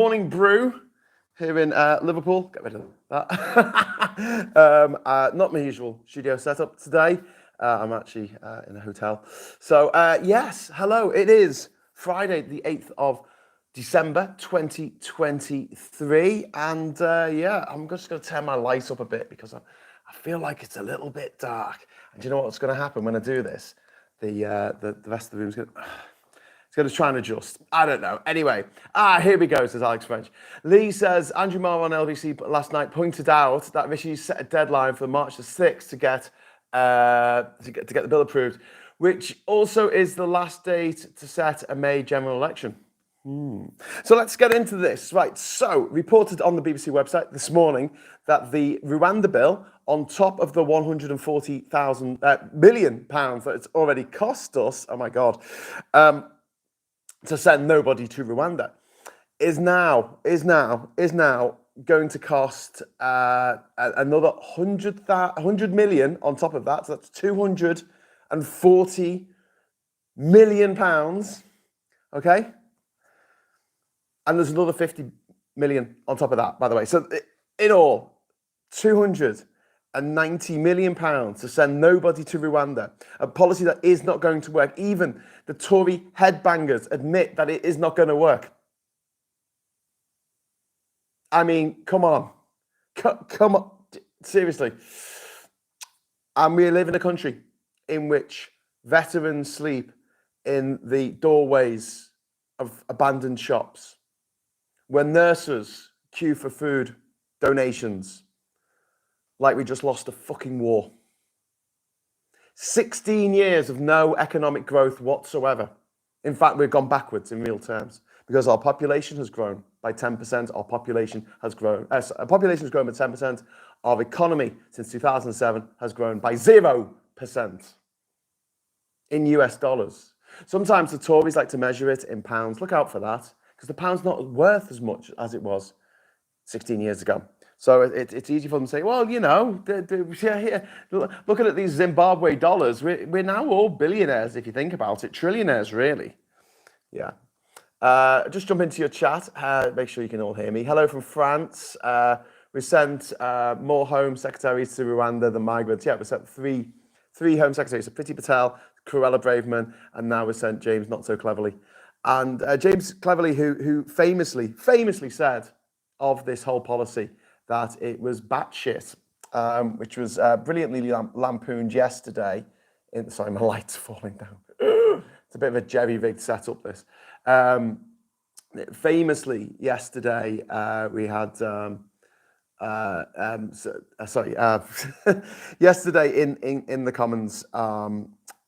Morning, Brew, here in Liverpool. Get rid of that. Not my usual studio setup today. I'm actually in a hotel. So, yes, hello. It is Friday, the 8th of December 2023. And yeah, I'm just going to turn my lights up a bit because I feel like it's a little bit dark. And do you know what's going to happen when I do this? The rest of the room's going to... It's going to try and adjust. I don't know. Anyway, here we go, says Alex French. Lee says, Andrew Marr on LBC last night pointed out that Rishi set a deadline for March the 6th to get the bill approved, which also is the last date to set a May general election. So let's get into this. Right, so reported on the BBC website this morning that the Rwanda bill, on top of the £140 million that it's already cost us, oh my God, to send nobody to Rwanda, is now going to cost another 100 million on top of that. So that's 240 million pounds. Okay, and there's another 50 million on top of that, by the way. So in all, 290 million pounds to send nobody to Rwanda, a policy that is not going to work. Even the Tory headbangers admit that it is not going to work. I mean, come on, come on, seriously. And we live in a country in which veterans sleep in the doorways of abandoned shops, where nurses queue for food donations like we just lost a fucking war. 16 years of no economic growth whatsoever. In fact, we've gone backwards in real terms because our population has grown by 10%. Our population has grown by 10%. Our economy since 2007 has grown by 0% in US dollars. Sometimes the Tories like to measure it in pounds. Look out for that, because the pound's not worth as much as it was 16 years ago. So it's easy for them to say, well, you know, looking at these Zimbabwe dollars, we're now all billionaires, if you think about it, trillionaires, really. Yeah. Just jump into your chat. Make sure you can all hear me. Hello from France. We sent more Home Secretaries to Rwanda than migrants. Yeah, we sent three Home Secretaries, so Priti Patel, Cruella Braverman, and now we sent James Not So Cleverly. And James Cleverly, who famously said of this whole policy that it was batshit, which was brilliantly lampooned yesterday. Sorry, my light's falling down. It's a bit of a jerry-rigged setup, this. Famously, yesterday, we had... yesterday in the Commons,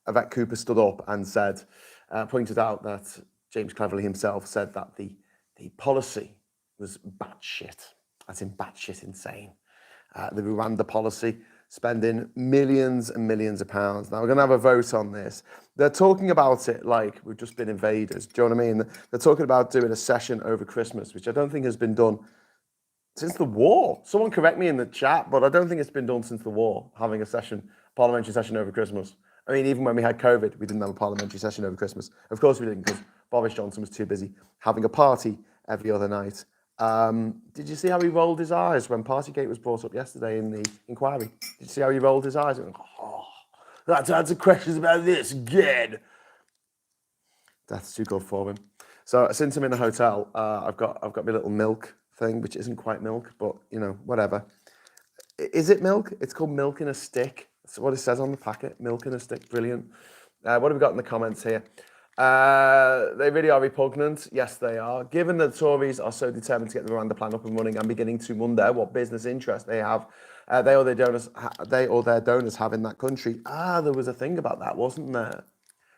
Yvette Cooper stood up and said, pointed out that James Cleverly himself said that the policy was batshit. That's in batshit insane. The Rwanda policy, spending millions and millions of pounds. Now we're going to have a vote on this. They're talking about it like we've just been invaders. Do you know what I mean? They're talking about doing a session over Christmas, which I don't think has been done since the war. Someone correct me in the chat, but I don't think it's been done since the war, having a parliamentary session over Christmas. I mean, even when we had COVID, we didn't have a parliamentary session over Christmas. Of course we didn't, because Boris Johnson was too busy having a party every other night. Did you see how he rolled his eyes when Partygate was brought up yesterday in the inquiry? Did you see how he rolled his eyes? Went, oh, let's answer questions about this again. That's too good for him. So since I'm in the hotel, I've got my little milk thing, which isn't quite milk, but you know, whatever. Is it milk? It's called milk in a stick. That's what it says on the packet. Milk in a stick. Brilliant. What have we got in the comments here? They really are repugnant. Yes, they are. Given that the Tories are so determined to get the Rwanda plan up and running, I'm beginning to wonder what business interest they have, they or their donors have in that country. There was a thing about that, wasn't there?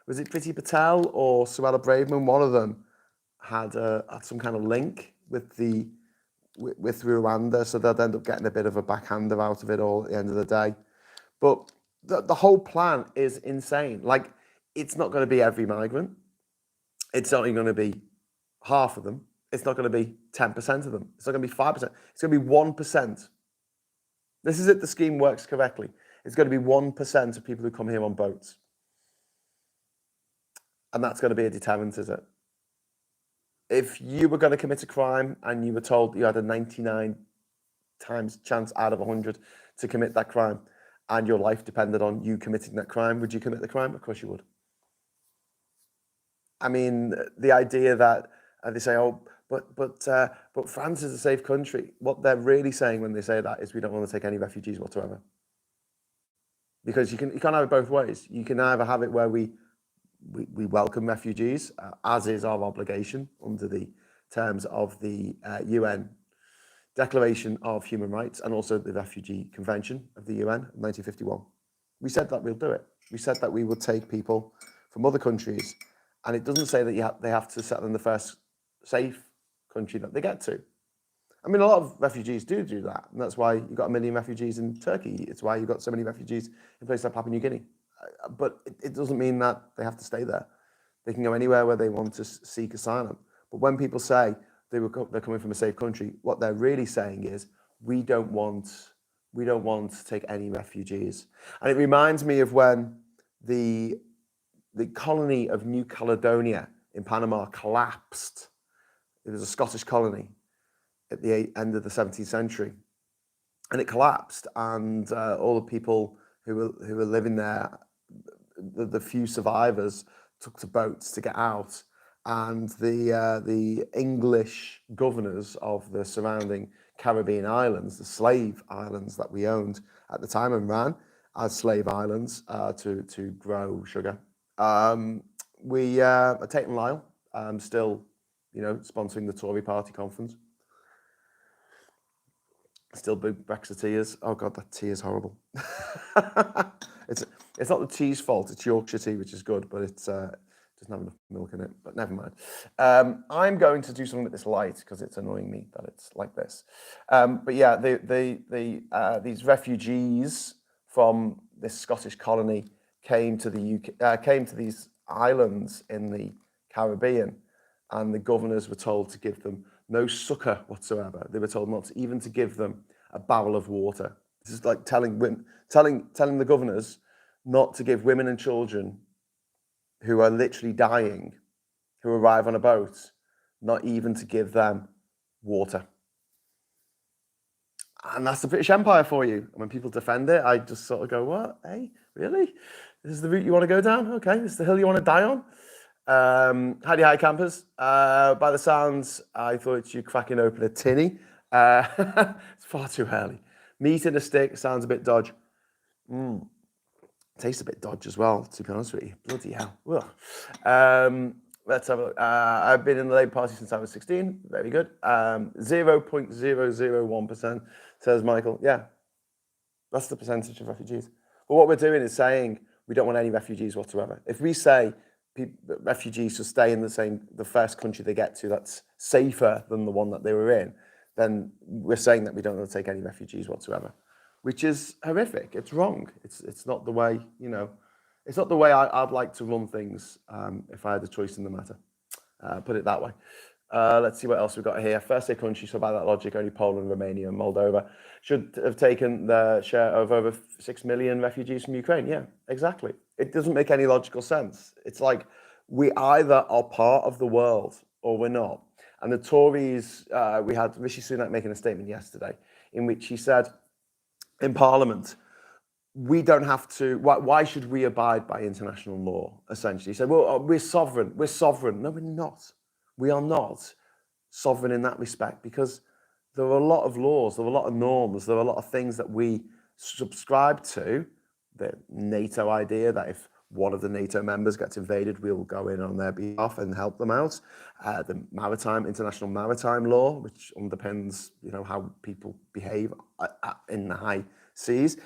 Was it Priti Patel or Cruella Braverman? One of them had some kind of link with Rwanda, so they'll end up getting a bit of a backhander out of it all at the end of the day. But the whole plan is insane. Like, it's not going to be every migrant. It's not even going to be half of them. It's not going to be 10% of them. It's not going to be 5%. It's going to be 1%. This is if the scheme works correctly. It's going to be 1% of people who come here on boats. And that's going to be a deterrent, is it? If you were going to commit a crime and you were told you had a 99 times chance out of 100 to commit that crime and your life depended on you committing that crime, would you commit the crime? Of course you would. I mean, the idea that they say, "Oh, but France is a safe country." What they're really saying when they say that is, we don't want to take any refugees whatsoever. Because you can't have it both ways. You can either have it where we welcome refugees, as is our obligation under the terms of the UN Declaration of Human Rights and also the Refugee Convention of the UN of 1951. We said that we'll do it. We said that we would take people from other countries, and it doesn't say that they have to settle in the first safe country that they get to. I mean, a lot of refugees do that, and that's why you've got 1 million refugees in Turkey. It's why you've got so many refugees in places like Papua New Guinea. But it doesn't mean that they have to stay there. They can go anywhere where they want to seek asylum. But when people say they're coming from a safe country, what they're really saying is, we don't want to take any refugees. And it reminds me of when the colony of New Caledonia in Panama collapsed. It was a Scottish colony at the end of the 17th century, and it collapsed, and all the people who were living there, the few survivors, took to boats to get out, and the English governors of the surrounding Caribbean islands, the slave islands that we owned at the time and ran as slave islands to grow sugar. We are Tate and Lyle, still, sponsoring the Tory party conference. Still big Brexiteers. Oh God, that tea is horrible. It's not the tea's fault. It's Yorkshire tea, which is good, but it doesn't have enough milk in it. But never mind. I'm going to do something with this light because it's annoying me that it's like this. But yeah, these refugees from this Scottish colony came to the UK, came to these islands in the Caribbean, and the governors were told to give them no succor whatsoever. They were told not even to give them a barrel of water. This is like telling the governors not to give women and children who are literally dying, who arrive on a boat, not even to give them water. And that's the British Empire for you. And when people defend it, I just sort of go, what? Hey, really? This is the route you want to go down? Okay, this is the hill you want to die on? Howdy, hi campers. By the sounds, I thought you cracking open a tinny. It's far too early. Meat in a stick sounds a bit dodge. Tastes a bit dodge as well, to be honest with you. Bloody hell. Let's have a look. I've been in the Labour Party since I was 16. Very good. 0.001%, says Michael. Yeah, that's the percentage of refugees. But what we're doing is saying we don't want any refugees whatsoever. If we say refugees should stay in the first country they get to that's safer than the one that they were in, then we're saying that we don't want to take any refugees whatsoever, which is horrific. It's wrong. It's not the way, it's not the way I'd like to run things if I had a choice in the matter. Put it that way. Let's see what else we've got here. First day country, so by that logic, only Poland, Romania, and Moldova should have taken the share of over 6 million refugees from Ukraine. Yeah, exactly. It doesn't make any logical sense. It's like we either are part of the world or we're not. And the Tories, we had Rishi Sunak making a statement yesterday in which he said in Parliament, we don't have to, why should we abide by international law, essentially? He said, well, we're sovereign. We're sovereign. No, we're not. We are not sovereign in that respect because there are a lot of laws, there are a lot of norms, there are a lot of things that we subscribe to. The NATO idea that if one of the NATO members gets invaded, we'll go in on their behalf and help them out. The international maritime law, which underpins, how people behave in the high seas.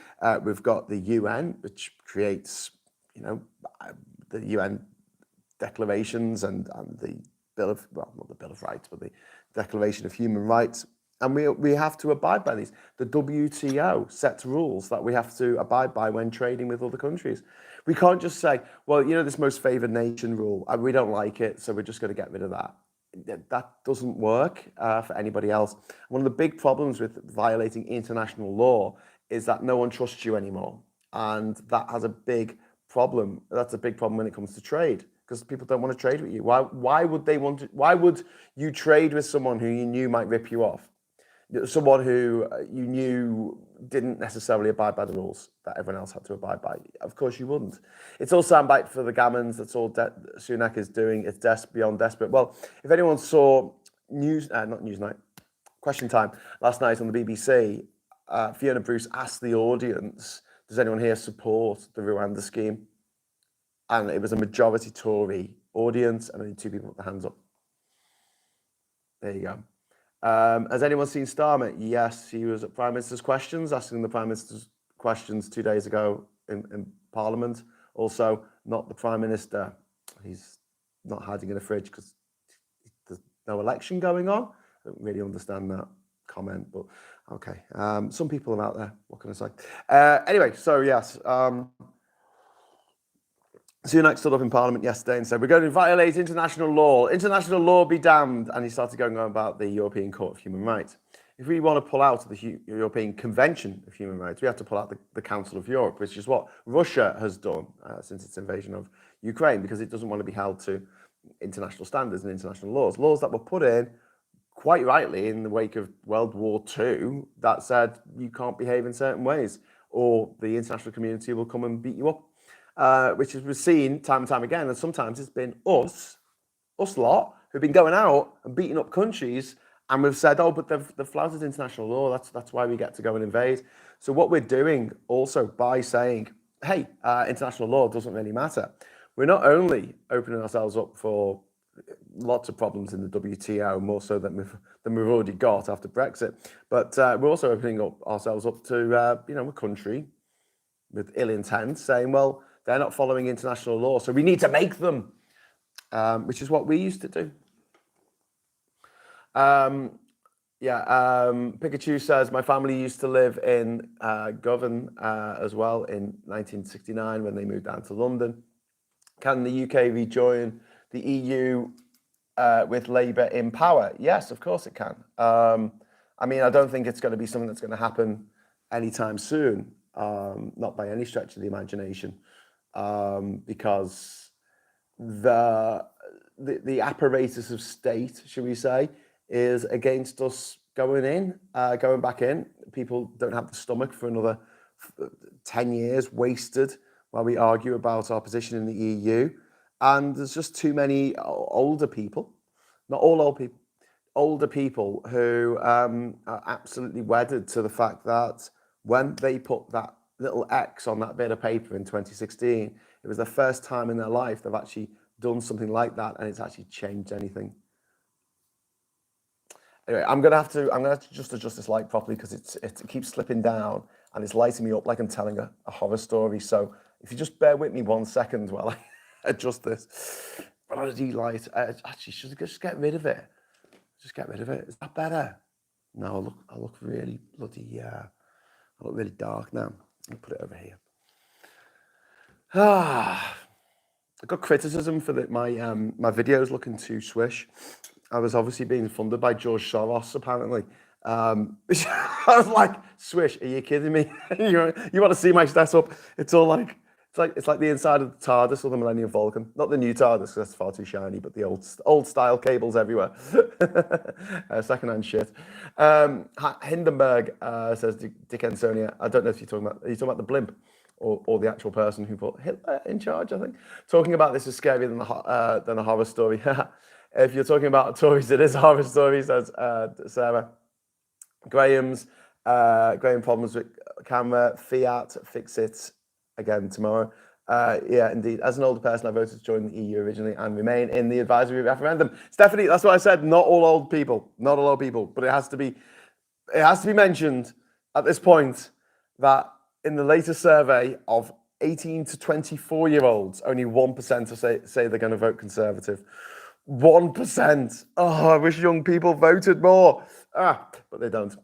We've got the UN, which creates, the UN declarations and the Bill of, not the Bill of Rights, but the Declaration of Human Rights. And we have to abide by these. The WTO sets rules that we have to abide by when trading with other countries. We can't just say, well, this most favored nation rule, we don't like it, so we're just going to get rid of that. That doesn't work for anybody else. One of the big problems with violating international law is that no one trusts you anymore. And that has a big problem. That's a big problem when it comes to trade, because people don't want to trade with you. Why would they want to? Why would you trade with someone who you knew might rip you off? Someone who you knew didn't necessarily abide by the rules that everyone else had to abide by. Of course you wouldn't. It's all soundbite for the gammons. That's all Sunak is doing. It's beyond desperate. Well, if anyone saw not Newsnight, Question Time last night on the BBC, Fiona Bruce asked the audience, does anyone here support the Rwanda scheme? And it was a majority Tory audience, and only 2 people put their hands up. There you go. Has anyone seen Starmer? Yes, he was at Prime Minister's Questions, asking the Prime Minister's questions 2 days ago in Parliament. Also, not the Prime Minister. He's not hiding in a fridge because there's no election going on. I don't really understand that comment, but okay. Some people are out there. What can I say? Anyway, so yes. Sunak stood up in Parliament yesterday and said, we're going to violate international law. International law be damned. And he started going on about the European Court of Human Rights. If we want to pull out of the European Convention of Human Rights, we have to pull out the Council of Europe, which is what Russia has done since its invasion of Ukraine, because it doesn't want to be held to international standards and international laws that were put in, quite rightly, in the wake of World War II, that said you can't behave in certain ways, or the international community will come and beat you up. Which we've seen time and time again, and sometimes it's been us lot, who've been going out and beating up countries, and we've said, oh, but they've flouted international law, that's why we get to go and invade. So what we're doing also by saying, hey, international law doesn't really matter, we're not only opening ourselves up for lots of problems in the WTO, more so than we've already got after Brexit, but we're also opening ourselves up to a country with ill intent saying, well, they're not following international law, so we need to make them, which is what we used to do. Pikachu says, my family used to live in Govan as well in 1969 when they moved down to London. Can the UK rejoin the EU with Labour in power? Yes, of course it can. I don't think it's going to be something that's going to happen anytime soon, not by any stretch of the imagination. Because the apparatus of state, should we say, is against us going back in. People don't have the stomach for another 10 years wasted while we argue about our position in the EU. And there's just too many older people, not all old people, older people who are absolutely wedded to the fact that when they put that little X on that bit of paper in 2016, it was the first time in their life they've actually done something like that, and it's actually changed anything. Anyway, I'm gonna have to just adjust this light properly because it keeps slipping down and it's lighting me up like I'm telling a horror story. So if you just bear with me 1 second while I adjust this bloody light. Actually, should I just get rid of it? Just get rid of it. Is that better? No, I look really bloody. I look really dark now. I'll put it over here. I got criticism for my videos looking too swish. I was obviously being funded by George Soros, apparently. I was like, swish, are you kidding me? you want to see my setup? It's all like it's like the inside of the TARDIS or the Millennium Falcon. Not the new TARDIS, because that's far too shiny, but the old style cables everywhere. Secondhand shit. Hindenburg says, Dick Sonia, I don't know if are you talking about the blimp or the actual person who put Hitler in charge, I think. Talking about this is scarier than a horror story. If you're talking about Tories, it is a horror story, says Sarah. Graham problems with camera, Fiat, fix it again tomorrow. Yeah, indeed. As an older person, I voted to join the EU originally and remain in the advisory referendum. Stephanie, that's what I said. Not all old people, but it has to be mentioned at this point that in the latest survey of 18 to 24-year-olds, only 1% say they're going to vote Conservative. 1%. Oh, I wish young people voted more. But they don't.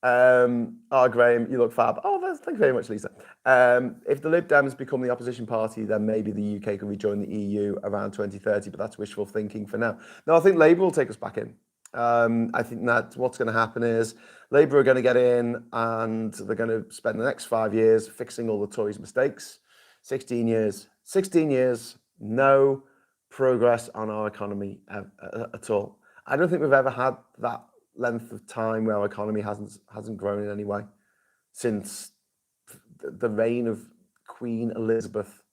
Graham, you look fab. Thank you very much, Lisa. If the Lib Dems become the opposition party, then maybe the UK can rejoin the EU around 2030, but that's wishful thinking for now. No, I think Labour will take us back in. I think that what's going to happen is Labour are going to get in and they're going to spend the next 5 years fixing all the Tories' mistakes. 16 years, no progress on our economy at all. I don't think we've ever had that length of time where our economy hasn't grown in any way since the reign of Queen Elizabeth,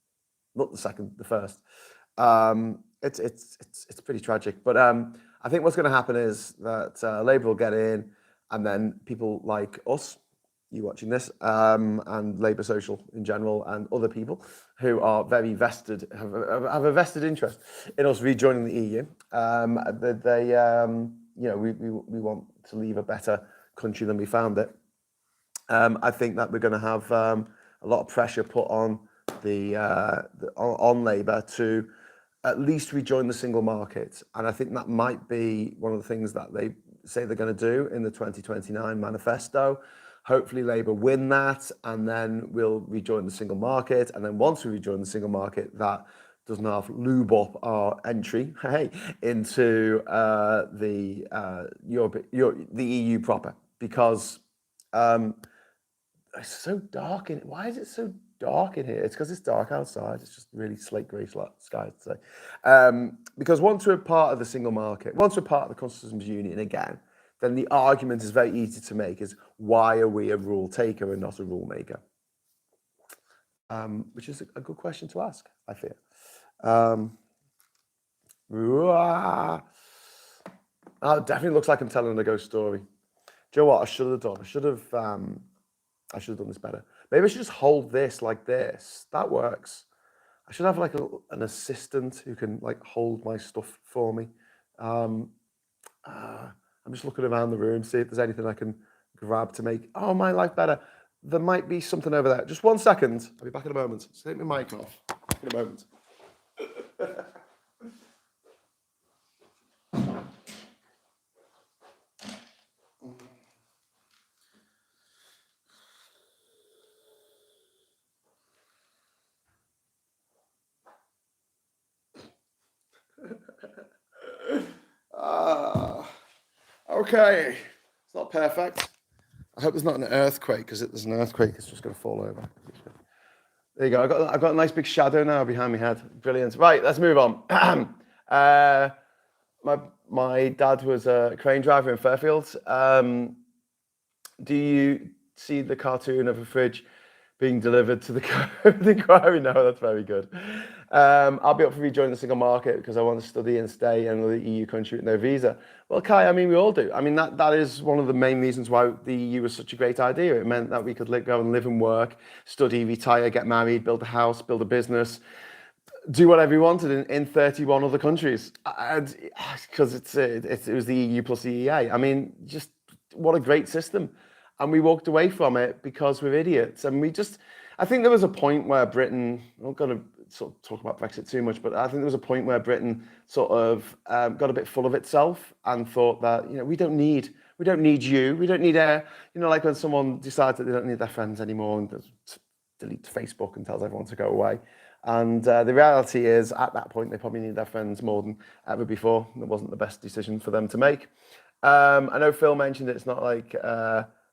not the second, the first. It's pretty tragic. But I think what's going to happen is that Labour will get in, and then people like us, you watching this, and Labour Social in general, and other people who are very vested, have a vested interest in us rejoining the EU. We want to leave a better country than we found it. I think that we're going to have a lot of pressure put on on Labour to at least rejoin the single market, and I think that might be one of the things that they say they're going to do in the 2029 manifesto. Hopefully Labour win that, and then we'll rejoin the single market. And then once we rejoin the single market, that doesn't have lube up our entry into the EU proper, because it's so dark in it. Why is it so dark in here? It's because it's dark outside. It's just really slate grey skies today. Because once we're part of the single market, once we're part of the customs union again, then the argument is very easy to make: is why are we a rule taker and not a rule maker? Which is a good question to ask, I fear. It definitely looks like I'm telling a ghost story. Do you know what I should have done? I should have done this better. Maybe I should just hold this like this. That works. I should have like an assistant who can like hold my stuff for me. I'm just looking around the room, see if there's anything I can grab to make my life better. There might be something over there. Just 1 second. I'll be back in a moment. Just take my mic off. Back in a moment. Okay, it's not perfect. I hope there's not an earthquake, because if there's an earthquake, it's just going to fall over. There you go. I've got a nice big shadow now behind my head. Brilliant. Right, let's move on. My dad was a crane driver in Fairfield. Do you see the cartoon of a fridge being delivered to the inquiry? No, that's very good. I'll be up for rejoining the single market because I want to study and stay in another EU country with no visa. Well, Kai, I mean, we all do. I mean, that is one of the main reasons why the EU was such a great idea. It meant that we could go and live and work, study, retire, get married, build a house, build a business, do whatever we wanted in 31 other countries. Because it was the EU plus the EEA. I mean, just what a great system. And we walked away from it because we're idiots. And I think there was a point where Britain, I'm not going to sort of talk about Brexit too much, but I think there was a point where Britain sort of got a bit full of itself and thought that, we don't need you. We don't need like when someone decides that they don't need their friends anymore and deletes Facebook and tells everyone to go away. And the reality is, at that point, they probably need their friends more than ever before. It wasn't the best decision for them to make. I know Phil mentioned it's not like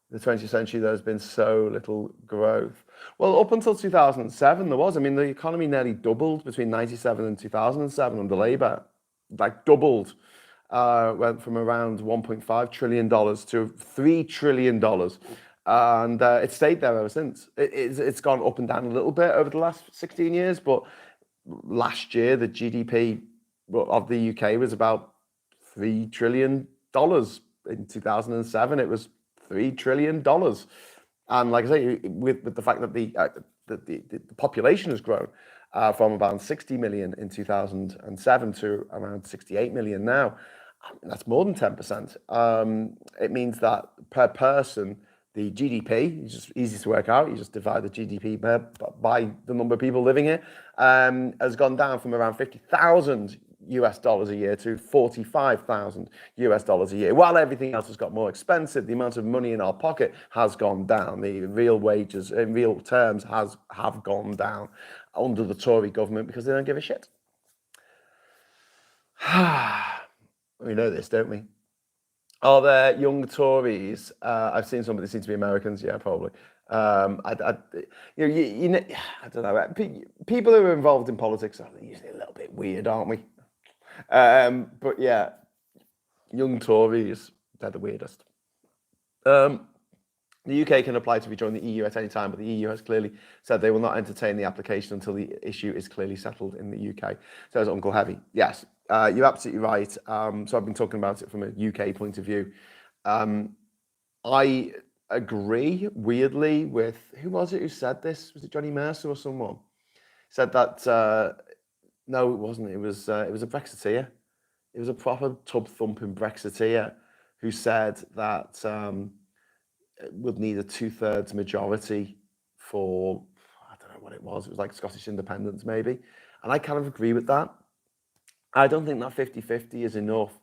the 20th century there's been so little growth. Well, up until 2007 there was. I mean, the economy nearly doubled between 97 and 2007 under Labour. Like doubled. Went from around $1.5 trillion to $3 trillion. And it stayed there ever since. It's gone up and down a little bit over the last 16 years, but last year the GDP of the UK was about $3 trillion. In 2007 it was $3 trillion. And like I say, with the fact that the population has grown from about 60 million in 2007 to around 68 million now, that's more than 10%. It means that per person, the GDP, it's just easy to work out. You just divide the GDP by the number of people living here, has gone down from around $50,000 a year to $45,000 a year. While everything else has got more expensive, the amount of money in our pocket has gone down. The real wages in real terms have gone down under the Tory government because they don't give a shit. We know this, don't we? Are there young Tories? I've seen some, but they seem to be Americans. Yeah, probably. I don't know. People who are involved in politics are usually a little bit weird, aren't we? But yeah, young Tories, they're the weirdest. The UK can apply to rejoin the EU at any time, but the EU has clearly said they will not entertain the application until the issue is clearly settled in the UK. Says Uncle Heavy. Yes, you're absolutely right. So I've been talking about it from a UK point of view. I agree, weirdly, with who was it who said this? Was it Johnny Mercer or someone? Said that no, it wasn't. It was a Brexiteer. It was a proper tub thumping Brexiteer who said that would need a 2/3 majority for, I don't know what it was. It was like Scottish independence, maybe. And I kind of agree with that. I don't think that 50-50 is enough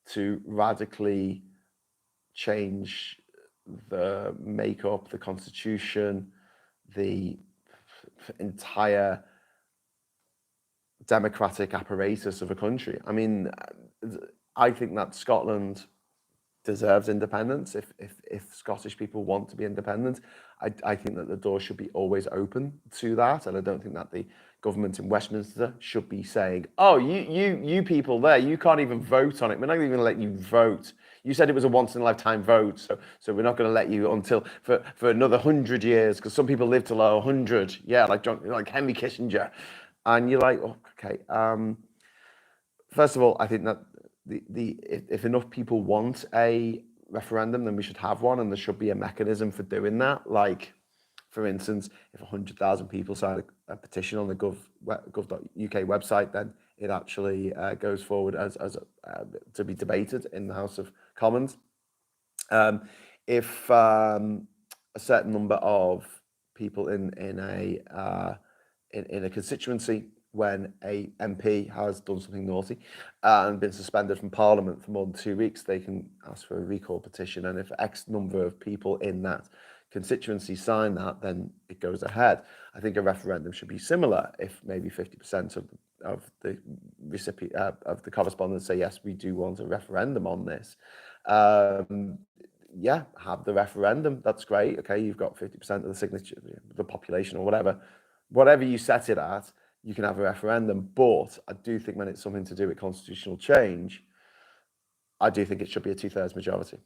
to radically change the makeup, the constitution, the entire democratic apparatus of a country. I mean, I think that Scotland deserves independence. If Scottish people want to be independent, I think that the door should be always open to that, and I don't think that the government in Westminster should be saying, "Oh, you people there, you can't even vote on it. We're not even going to let you vote. You said it was a once in a lifetime vote, so we're not going to let you until for another 100 years because some people live till 100. Yeah, like Henry Kissinger, and you're like, oh, okay. First of all, I think that if enough people want a referendum, then we should have one, and there should be a mechanism for doing that. Like, for instance, if 100,000 people sign a petition on the gov.uk website, then it actually goes forward as to be debated in the House of Commons. If a certain number of people in a constituency, when a MP has done something naughty and been suspended from Parliament for more than 2 weeks, they can ask for a recall petition. And if X number of people in that constituency sign that, then it goes ahead. I think a referendum should be similar. If maybe 50% of the recipient of the correspondents say yes, we do want a referendum on this. Yeah, have the referendum. That's great. Okay, you've got 50% of the signature, the population, or whatever you set it at. You can have a referendum, but I do think when it's something to do with constitutional change, I do think it should be a 2/3 majority.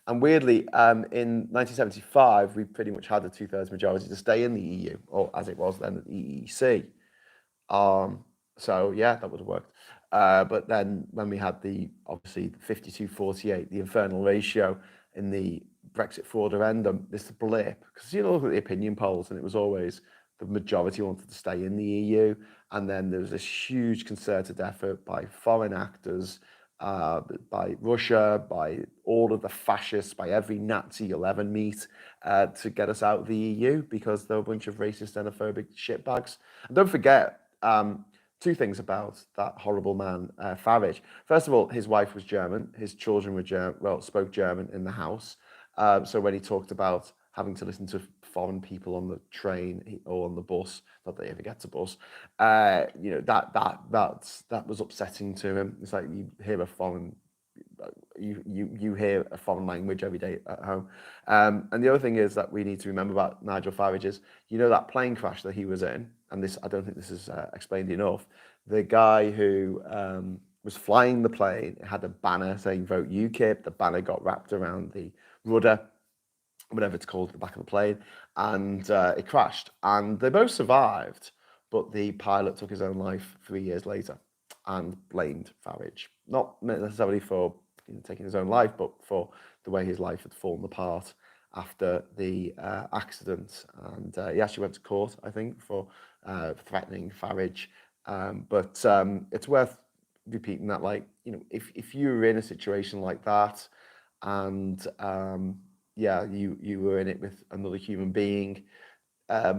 And weirdly, in 1975, we pretty much had a 2/3 majority to stay in the EU, or as it was then, the EEC. So yeah, that would have worked. But then when we had obviously 52-48, the infernal ratio in the Brexit referendum, this blip, because you look at the opinion polls and it was always the majority wanted to stay in the EU. And then there was this huge concerted effort by foreign actors, by Russia, by all of the fascists, by every Nazi you'll ever meet, to get us out of the EU because they're a bunch of racist, xenophobic shitbags. And don't forget, two things about that horrible man, Farage. First of all, his wife was German. His children were spoke German in the house. So when he talked about having to listen to foreign people on the train or on the bus, not that he ever gets a bus, that was upsetting to him. It's like you hear a foreign language every day at home. And the other thing is that we need to remember about Nigel Farage is, that plane crash that he was in, and this, I don't think this is explained enough. The guy who was flying the plane had a banner saying "Vote UKIP." The banner got wrapped around the rudder, whatever it's called, at the back of the plane, and it crashed. And they both survived, but the pilot took his own life 3 years later and blamed Farage. Not necessarily for taking his own life, but for the way his life had fallen apart after the accident. And he actually went to court, I think, for threatening Farage. But it's worth repeating that, if you were in a situation like that, and you were in it with another human being, I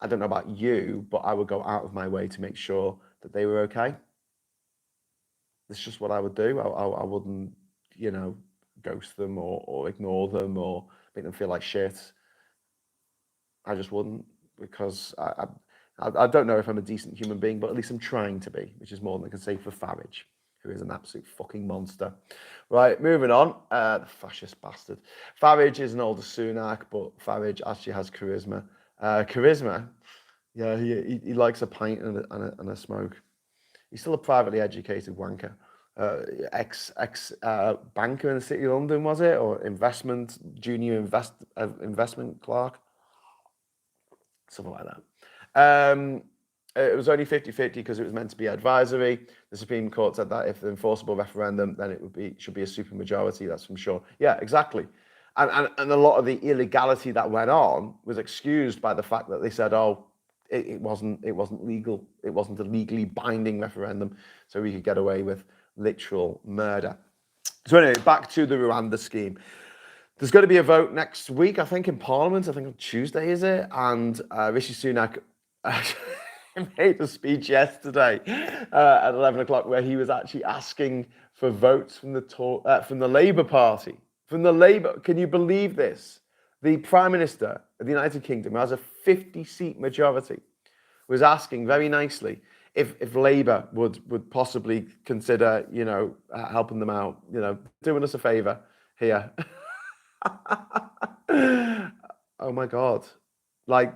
don't know about you, but I would go out of my way to make sure that they were okay. That's just what I would do. I wouldn't, ghost them or ignore them or make them feel like shit. I just wouldn't, because I don't know if I'm a decent human being, but at least I'm trying to be, which is more than I can say for Farage. who is an absolute fucking monster. Right, moving on. The fascist bastard. Farage is an older Sunak, but Farage actually has charisma. Charisma? Yeah, he likes a pint and a smoke. He's still a privately educated wanker. Ex banker in the City of London, was it? Or junior investment clerk? Something like that. It was only 50-50 because it was meant to be advisory. The Supreme Court said that if the enforceable referendum, then it should be a supermajority. That's from sure. Yeah, exactly. And a lot of the illegality that went on was excused by the fact that they said, oh, it wasn't legal. It wasn't a legally binding referendum, so we could get away with literal murder. So anyway, back to the Rwanda scheme. There's going to be a vote next week, I think, in Parliament. I think on Tuesday, is it? And Rishi Sunak made a speech yesterday at 11 o'clock where he was actually asking for votes from the Labour Party. From the Labour, can you believe this? The Prime Minister of the United Kingdom, who has a 50-seat majority, was asking very nicely if Labour would possibly consider, helping them out, doing us a favour here. Oh my God. Like,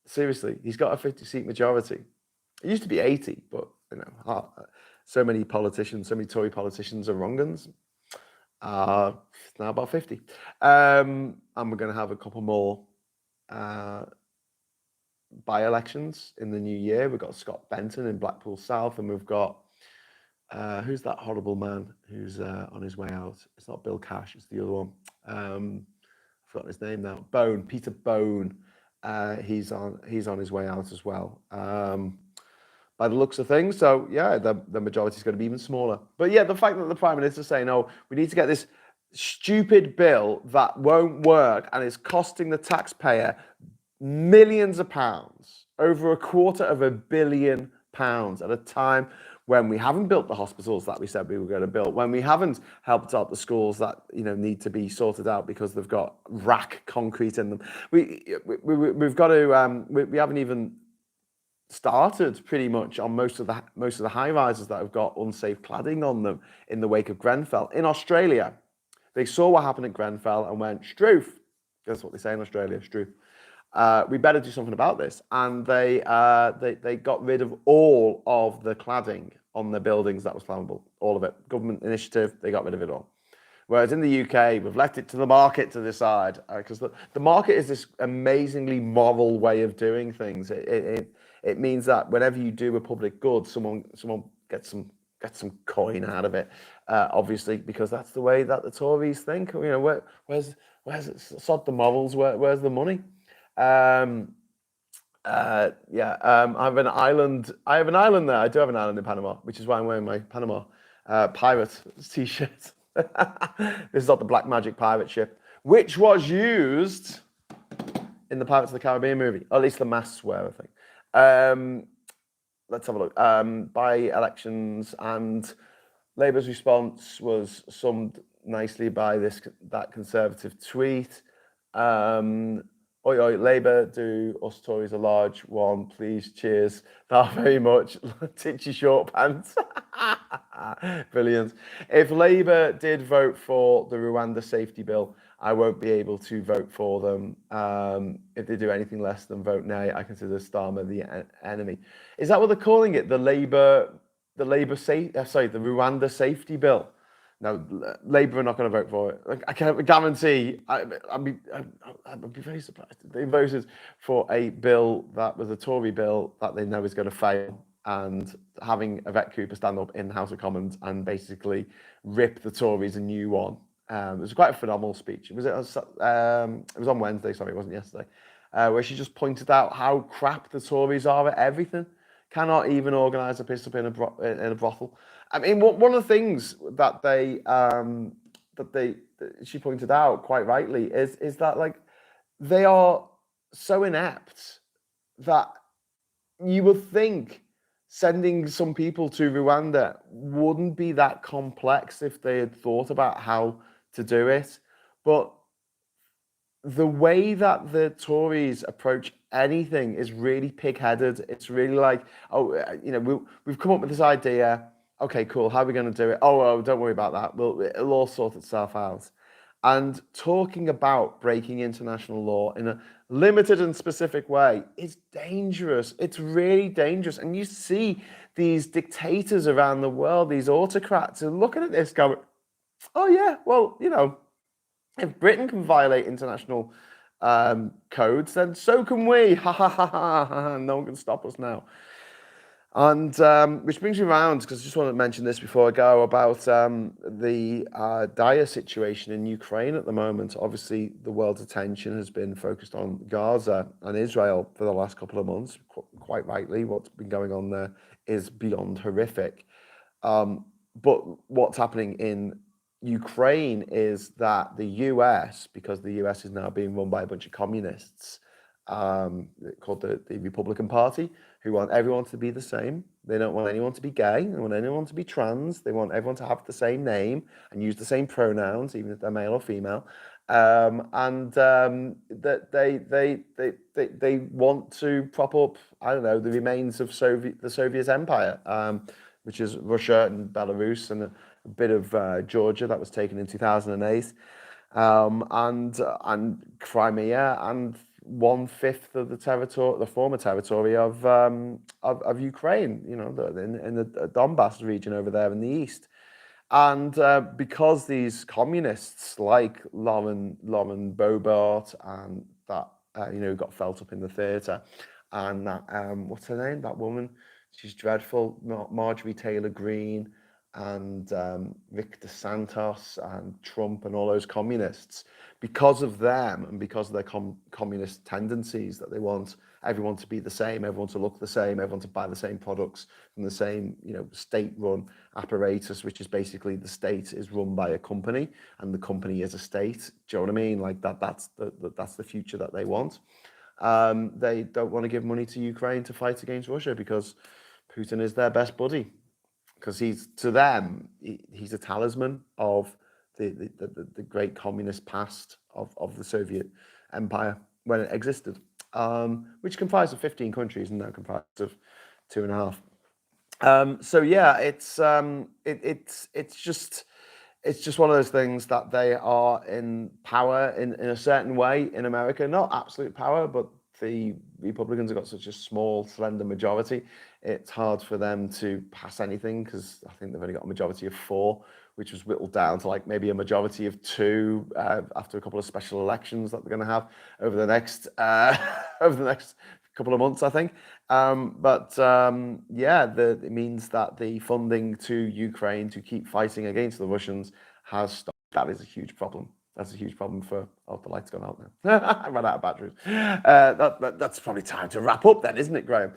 seriously, he's got a 50-seat majority. It used to be 80, but, so many Tory politicians are wrong-uns. It's now about 50. And we're going to have a couple more by-elections in the new year. We've got Scott Benton in Blackpool South, and we've got, who's that horrible man who's on his way out? It's not Bill Cash, it's the other one. I've forgotten his name now. Peter Bone. He's on his way out as well. By the looks of things, so yeah, the majority is going to be even smaller. But yeah, the fact that the Prime Minister is saying, "Oh, we need to get this stupid bill that won't work and is costing the taxpayer millions of pounds, over £250 million at a time when we haven't built the hospitals that we said we were going to build, when we haven't helped out the schools that need to be sorted out because they've got rack concrete in them. We've got to we haven't even started pretty much on most of the high rises that have got unsafe cladding on them in the wake of Grenfell. In Australia, they saw what happened at Grenfell and went, "Stroof." That's what they say in Australia, "Stroof." We better do something about this. And they got rid of all of the cladding on the buildings that was flammable. All of it. Government initiative, they got rid of it all. Whereas in the UK, we've left it to the market to decide. Because the market is this amazingly moral way of doing things. It means that whenever you do a public good, someone gets some coin out of it. Obviously, because that's the way that the Tories think. Where's it? Sod the morals. Where's the money? I have an island. I have an island there. I do have an island in Panama, which is why I'm wearing my Panama pirate t-shirt. This is not the Black Magic pirate ship, which was used in the Pirates of the Caribbean movie. Or at least the masts were, I think. Let's have a look. By-elections, and Labour's response was summed nicely by that Conservative tweet. Oi, oi, Labour, do us Tories a large one, please, cheers. Thank you very much. Titchy short pants. Brilliant. If Labour did vote for the Rwanda safety bill, I won't be able to vote for them. If they do anything less than vote nay, I consider Starmer the enemy. Is that what they're calling it? The Rwanda safety bill? No, Labour are not going to vote for it. I can guarantee. I'd be very surprised. They voted for a bill that was a Tory bill that they know is going to fail, and having Yvette Cooper stand up in the House of Commons and basically rip the Tories a new one. It was quite a phenomenal speech. It was on Wednesday. Sorry, it wasn't yesterday. Where she just pointed out how crap the Tories are at everything. Cannot even organise a piss up in a brothel. I mean, one of the things that she pointed out quite rightly is that, like, they are so inept that you would think sending some people to Rwanda wouldn't be that complex if they had thought about how to do it. But the way that the Tories approach anything is really pig-headed. It's really like, we've come up with this idea. okay, cool. How are we going to do it? Oh, don't worry about that. It'll all sort itself out. And talking about breaking international law in a limited and specific way is dangerous. It's really dangerous. And you see these dictators around the world, these autocrats, are looking at this going, oh, yeah, well, if Britain can violate international codes, then so can we. Ha ha ha ha ha. No one can stop us now. And which brings me around, because I just want to mention this before I go, about the dire situation in Ukraine at the moment. Obviously, the world's attention has been focused on Gaza and Israel for the last couple of months. Quite rightly, what's been going on there is beyond horrific. But what's happening in Ukraine is that the US, because the US is now being run by a bunch of communists called the Republican Party, who want everyone to be the same. They don't want anyone to be gay. They don't want anyone to be trans. They want everyone to have the same name and use the same pronouns, even if they're male or female. That they want to prop up, I don't know, the remains of the Soviet Empire, which is Russia and Belarus and a bit of Georgia that was taken in 2008, and Crimea and 1/5 of the former territory of Ukraine, in the Donbass region over there in the east. And because these communists like Lauren Boebert and that, got felt up in the theatre, and that, what's her name? That woman, she's dreadful, Marjorie Taylor Greene, and Rick DeSantis and Trump and all those communists, because of them and because of their communist tendencies, that they want everyone to be the same, everyone to look the same, everyone to buy the same products from the same, state-run apparatus, which is basically the state is run by a company and the company is a state. Do you know what I mean? Like that's the future that they want. They don't want to give money to Ukraine to fight against Russia because Putin is their best buddy. Because he's a talisman of the great communist past of the Soviet Empire when it existed, which comprised of 15 countries and now comprised of 2.5. So yeah, it's just one of those things that they are in power in a certain way in America, not absolute power, but the Republicans have got such a small, slender majority. It's hard for them to pass anything because I think they've only got a majority of 4, which was whittled down to like maybe a majority of 2 after a couple of special elections that they're going to have over the next couple of months, I think. It means that the funding to Ukraine to keep fighting against the Russians has stopped. That is a huge problem. That's a huge problem for. Oh, the light's gone out now. I ran out of batteries. That's probably time to wrap up then, isn't it, Graham?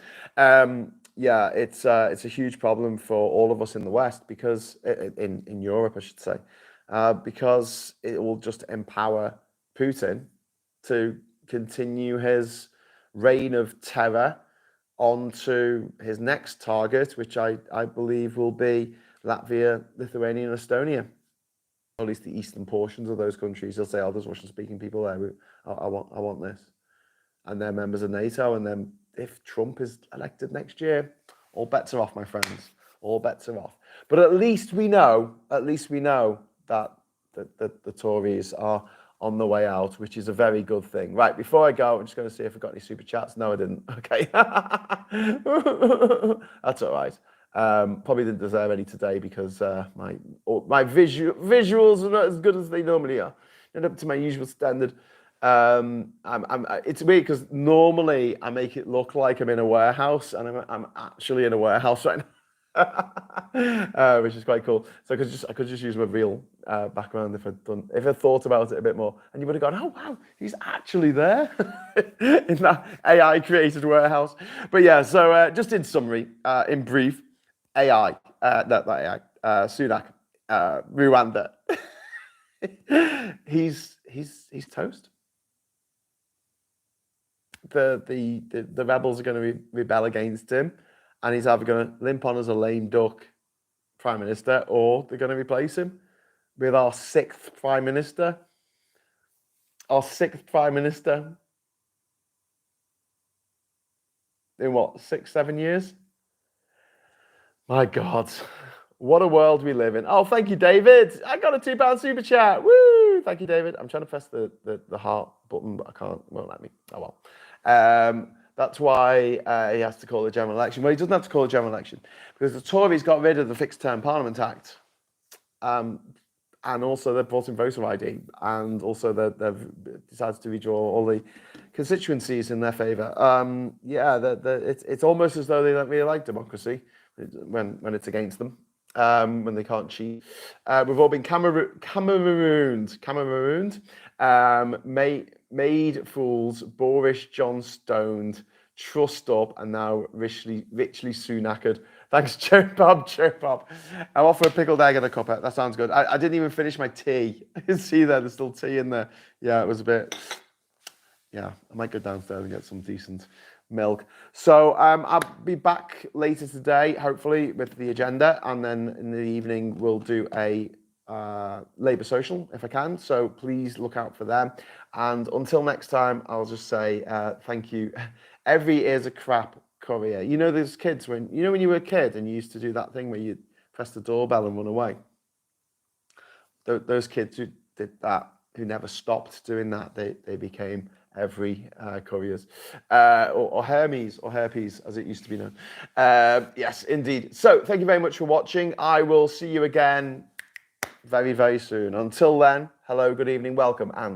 It's a huge problem for all of us in the West, because in Europe, I should say, because it will just empower Putin to continue his reign of terror onto his next target, which I believe will be Latvia, Lithuania, and Estonia, or at least the eastern portions of those countries. He'll say, "Oh, there's Russian-speaking people there. I want this," and they're members of NATO. And then, if Trump is elected next year, all bets are off, my friends. All bets are off. But at least we know that the Tories are on the way out, which is a very good thing. Right, before I go, I'm just going to see if I've got any super chats. No, I didn't. Okay. That's all right. Probably didn't deserve any today because my visuals are not as good as they normally are. Not up to my usual standard. It's weird because normally I make it look like I'm in a warehouse, and I'm actually in a warehouse right now. Which is quite cool. So I could just use my real background if I thought about it a bit more, and you would have gone, "Oh wow, he's actually there in that AI created warehouse." But yeah, so just in summary, in brief, AI, not AI, Sunak, Rwanda, he's toast. The rebels are going to rebel against him, and he's either going to limp on as a lame duck prime minister, or they're going to replace him with our 6th prime minister. Our 6th prime minister in what, 6-7 years? My God, What a world we live in. Oh, thank you, David. I got a £2 super chat. Woo! Thank you, David. I'm trying to press the heart button, but I can't. It won't let me. Oh, well. That's why he has to call a general election. Well, he doesn't have to call a general election because the Tories got rid of the Fixed Term Parliament Act. And also they've brought in voter ID, and also they've decided to redraw all the constituencies in their favour. It's almost as though they don't really like democracy when it's against them, when they can't cheat. We've all been Camerooned, made fools, boorish, John Stoned, trussed up, and now richly Sunaked. Thanks, Joe Bob. I'm off for a pickled egg and a cuppa. That sounds good. I didn't even finish my tea. You can see there's still tea in there. Yeah, it was a bit. Yeah, I might go downstairs and get some decent milk. So I'll be back later today, hopefully, with the agenda. And then in the evening, we'll do a Labour Social, if I can. So please look out for them. And until next time, I'll just say thank you. Every ear's a crap courier. You know those kids when you were a kid and you used to do that thing where you press the doorbell and run away. Those kids who did that, who never stopped doing that, they became every couriers or Hermes or Herpes as it used to be known. Yes, indeed. So thank you very much for watching. I will see you again very, very soon. Until then, hello, good evening, welcome, and